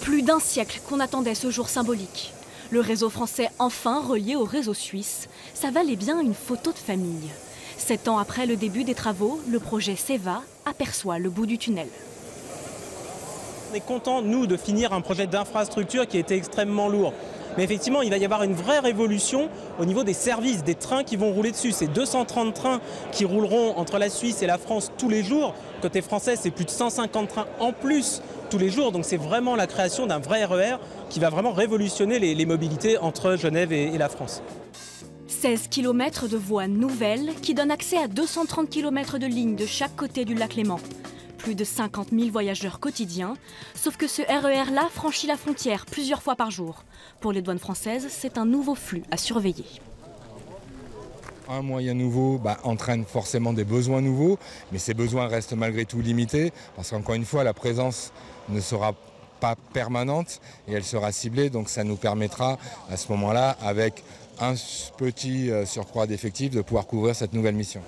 Plus d'un siècle qu'on attendait ce jour symbolique. Le réseau français enfin relié au réseau suisse, ça valait bien une photo de famille. 7 ans après le début des travaux, le projet SEVA aperçoit le bout du tunnel. On est content, nous, de finir un projet d'infrastructure qui était extrêmement lourd. Mais effectivement, il va y avoir une vraie révolution au niveau des services, des trains qui vont rouler dessus. C'est 230 trains qui rouleront entre la Suisse et la France tous les jours. Côté français, c'est plus de 150 trains en plus tous les jours. Donc c'est vraiment la création d'un vrai RER qui va vraiment révolutionner les mobilités entre Genève et la France. 16 km de voies nouvelles qui donnent accès à 230 km de lignes de chaque côté du lac Léman. Plus de 50 000 voyageurs quotidiens, sauf que ce RER-là franchit la frontière plusieurs fois par jour. Pour les douanes françaises, c'est un nouveau flux à surveiller. Un moyen nouveau entraîne forcément des besoins nouveaux, mais ces besoins restent malgré tout limités, parce qu'encore une fois, la présence ne sera pas permanente et elle sera ciblée, donc ça nous permettra à ce moment-là, avec un petit surcroît d'effectifs, de pouvoir couvrir cette nouvelle mission.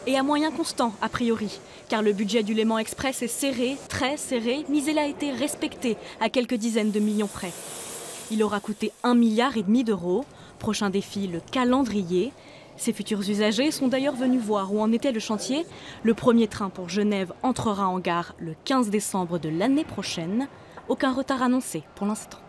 Et à moyen constant, a priori, car le budget du Léman Express est serré, très serré, mais il a été respecté à quelques dizaines de millions près. Il aura coûté 1,5 milliard d'euros. Prochain défi, le calendrier. Ses futurs usagers sont d'ailleurs venus voir où en était le chantier. Le premier train pour Genève entrera en gare le 15 décembre de l'année prochaine. Aucun retard annoncé pour l'instant.